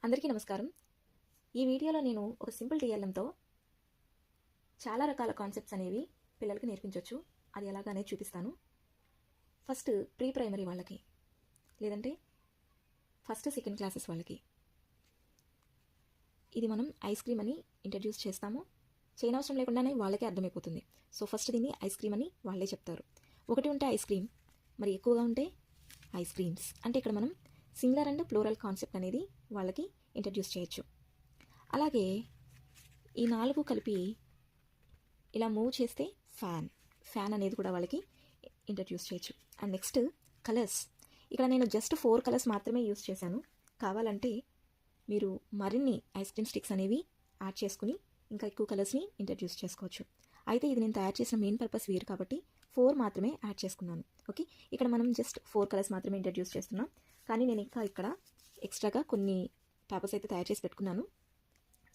అందరికీ నమస్కారం. ఈ వీడియోలో నేను ఒక సింపుల్ టీఎల్ఎంతో చాలా రకాల కాన్సెప్ట్స్ అనేవి పిల్లలకి నేర్పించవచ్చు. అది ఎలాగనేది చూపిస్తాను. ఫస్ట్ ప్రీ ప్రైమరీ వాళ్ళకి, లేదంటే ఫస్ట్ సెకండ్ క్లాసెస్ వాళ్ళకి ఇది మనం ఐస్ క్రీమ్ అని ఇంట్రడ్యూస్ చేస్తాము. చేయనవసరం లేకుండానే వాళ్ళకే అర్థమైపోతుంది. సో ఫస్ట్ దీన్ని ఐస్ క్రీమ్ అని వాళ్ళే చెప్తారు. ఒకటి ఉంటే ఐస్ క్రీమ్, మరి ఎక్కువగా ఉంటే ఐస్ క్రీమ్స్. అంటే ఇక్కడ మనం సింగులర్ అండ్ ప్లూరల్ కాన్సెప్ట్ అనేది వాళ్ళకి ఇంట్రడ్యూస్ చేయొచ్చు. అలాగే ఈ 4 కలిపి ఇలా మూవ్ చేస్తే ఫ్యాన్ అనేది కూడా వాళ్ళకి ఇంట్రడ్యూస్ చేయొచ్చు. And next colours. ఇక్కడ నేను జస్ట్ 4 కలర్స్ మాత్రమే యూస్ చేశాను. కావాలంటే మీరు మరిన్ని ఐస్ క్రీమ్ స్టిక్స్ అనేవి యాడ్ చేసుకుని ఇంకా ఎక్కువ కలర్స్ని ఇంట్రడ్యూస్ చేసుకోవచ్చు. అయితే ఇది నేను తయారు చేసిన మెయిన్ పర్పస్ వేరు కాబట్టి 4 మాత్రమే యాడ్ చేసుకున్నాను. ఓకే, ఇక్కడ మనం జస్ట్ 4 కలర్స్ మాత్రమే ఇంట్రడ్యూస్ చేస్తున్నాం. కానీ నేను ఇంకా ఇక్కడ ఎక్స్ట్రాగా కొన్ని పేపర్స్ అయితే తయారు చేసి పెట్టుకున్నాను.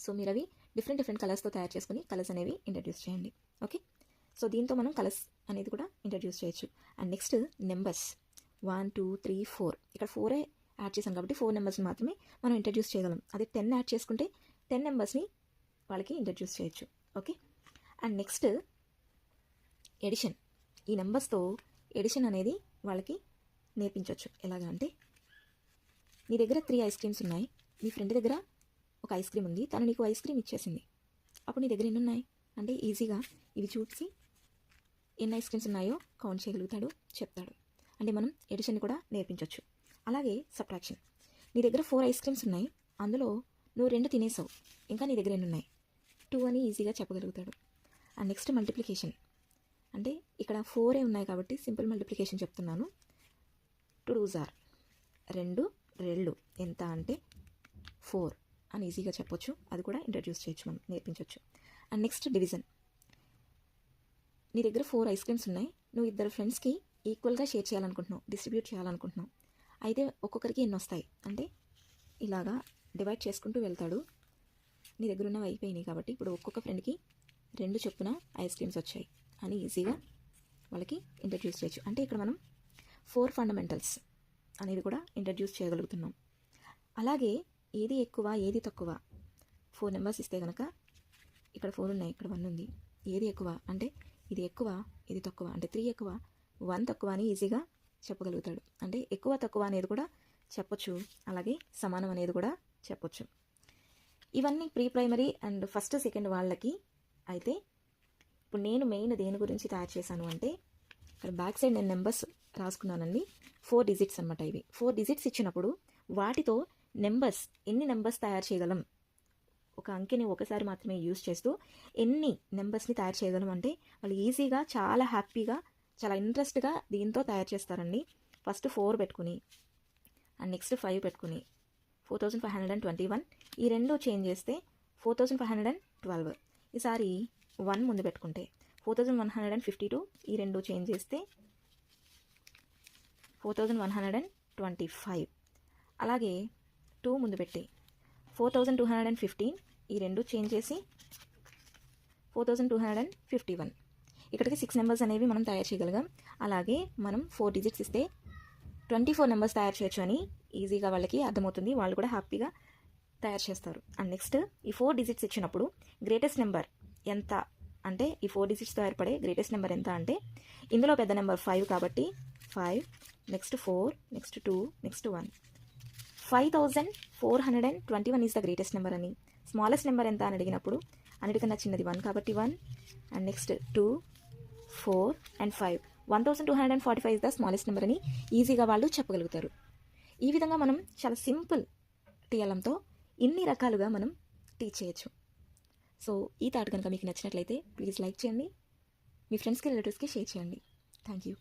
సో మీరు అవి డిఫరెంట్ కలర్స్తో తయారు చేసుకుని కలర్స్ అనేవి ఇంట్రడ్యూస్ చేయండి. ఓకే, సో దీంతో మనం కలర్స్ అనేది కూడా ఇంట్రడ్యూస్ చేయొచ్చు. And next numbers 1 2 3 4. ఇక్కడ 4 యాడ్ చేసాం కాబట్టి 4 నెంబర్స్ని మాత్రమే మనం ఇంట్రడ్యూస్ చేయగలం. అదే 10 యాడ్ చేసుకుంటే 10 నెంబర్స్ని వాళ్ళకి ఇంట్రడ్యూస్ చేయొచ్చు. Okay, and next edition. ఈ నెంబర్స్తో ఎడిషన్ అనేది వాళ్ళకి నేర్పించవచ్చు. ఎలాగా అంటే నీ దగ్గర 3 ఐస్ క్రీమ్స్ ఉన్నాయి, నీ ఫ్రెండ్ దగ్గర ఒక ఐస్ క్రీమ్ ఉంది, తను నీకు ఐస్ క్రీమ్ ఇచ్చేసింది. అప్పుడు నీ దగ్గర ఎన్ని ఉన్నాయి అంటే ఈజీగా ఇవి చూసి ఎన్ని ఐస్ క్రీమ్స్ ఉన్నాయో కౌంట్ చేయగలుగుతాడు, చెప్తాడు. అంటే మనం ఎడిషన్ కూడా నేర్పించవచ్చు. అలాగే సబ్ట్రాక్షన్. నీ దగ్గర 4 ఐస్ క్రీమ్స్ ఉన్నాయి, అందులో నువ్వు 2 తినేసావు, ఇంకా నీ దగ్గర ఎన్ని ఉన్నాయి 2 అని ఈజీగా చెప్పగలుగుతాడు. And next multiplication. అంటే ఇక్కడ 4 ఉన్నాయి కాబట్టి సింపుల్ మల్టిప్లికేషన్ చెప్తున్నాను. 2 2s are 2 2 ఎంత అంటే 4 అని ఈజీగా చెప్పొచ్చు. అది కూడా ఇంట్రడ్యూస్ చేయొచ్చు, మనం నేర్పించవచ్చు. And next division. నీ దగ్గర 4 ఐస్ క్రీమ్స్ ఉన్నాయి, నువ్వు 2 ఫ్రెండ్స్కి ఈక్వల్గా షేర్ చేయాలనుకుంటున్నావు, డిస్ట్రిబ్యూట్ చేయాలనుకుంటున్నావు. అయితే ఒక్కొక్కరికి ఎన్ని వస్తాయి అంటే ఇలాగా డివైడ్ చేసుకుంటూ వెళ్తాడు. నీ దగ్గర ఉన్నవి అయిపోయినాయి కాబట్టి ఇప్పుడు ఒక్కొక్క ఫ్రెండ్కి 2 చొప్పున ఐస్ క్రీమ్స్ వచ్చాయి అని ఈజీగా వాళ్ళకి ఇంట్రడ్యూస్ చేయొచ్చు. అంటే ఇక్కడ మనం 4 ఫండమెంటల్స్ అనేది కూడా ఇంట్రడ్యూస్ చేయగలుగుతున్నాం. అలాగే ఏది ఎక్కువ ఏది తక్కువ 4 నెంబర్స్ ఇస్తే కనుక ఇక్కడ 4 ఉన్నాయి, ఇక్కడ 1 ఉంది. ఏది ఎక్కువ అంటే ఇది ఎక్కువ ఇది తక్కువ, అంటే 3 ఎక్కువ 1 తక్కువ అని ఈజీగా చెప్పగలుగుతాడు. అంటే ఎక్కువ తక్కువ అనేది కూడా చెప్పొచ్చు, అలాగే సమానం అనేది కూడా చెప్పొచ్చు. ఇవన్నీ pre primary and first second వాళ్ళకి. అయితే ఇప్పుడు నేను మెయిన్ దేని గురించి తయారు చేశాను అంటే ఇక్కడ బ్యాక్ సైడ్ నేను నెంబర్స్ రాసుకున్నానండి. 4 డిజిట్స్ అనమాట. ఇవి 4 డిజిట్స్ ఇచ్చినప్పుడు వాటితో నెంబర్స్ ఎన్ని నెంబర్స్ తయారు చేయగలం, ఒక అంకెని ఒకసారి మాత్రమే యూజ్ చేస్తూ ఎన్ని నెంబర్స్ని తయారు చేయగలం అంటే వాళ్ళు ఈజీగా చాలా హ్యాపీగా చాలా ఇంట్రెస్ట్గా దీంతో తయారు చేస్తారండి. ఫస్ట్ 4 పెట్టుకుని అండ్ నెక్స్ట్ 5 పెట్టుకుని 4521. ఈ 2 చేంజ్ చేస్తే 4512. ఈసారి 1 ముందు పెట్టుకుంటే 4152. ఈ 2 చేంజ్ చేస్తే 4125. అలాగే 2 ముందు పెట్టి 4215. ఈ 2 చేంజ్ చేసి 4251. ఇక్కడికి 6 నెంబర్స్ అనేవి మనం తయారు చేయగలిగాం. అలాగే మనం 4 డిజిట్స్ ఇస్తే 24 నెంబర్స్ తయారు చేయొచ్చు అని ఈజీగా వాళ్ళకి అర్థమవుతుంది. వాళ్ళు కూడా హ్యాపీగా తయారు చేస్తారు. అండ్ నెక్స్ట్ ఈ 4 డిజిట్స్ ఇచ్చినప్పుడు గ్రేటెస్ట్ నెంబర్ ఎంత అంటే ఈ 4 డిజిట్స్తో ఏర్పడే గ్రేటెస్ట్ నెంబర్ ఎంత అంటే ఇందులో పెద్ద నెంబర్ 5 కాబట్టి 5, next 4, next 2, next 1. 5421 is the greatest number అని. స్మాలెస్ట్ నెంబర్ ఎంత అని అడిగినప్పుడు అన్నిటికన్నా చిన్నది 1 కాబట్టి 1. And next 2, 4 and 5. 1245 is the smallest number అని ఈజీగా వాళ్ళు చెప్పగలుగుతారు. ఈ విధంగా మనం చాలా సింపుల్ టీఎల్ఎంతో ఇన్ని రకాలుగా మనం టీచ్ చేయొచ్చు. సో ఈ థాట్ కనుక మీకు నచ్చినట్లయితే ప్లీజ్ లైక్ చేయండి, మీ ఫ్రెండ్స్కి రిలేటివ్స్కి షేర్ చేయండి. Thank you.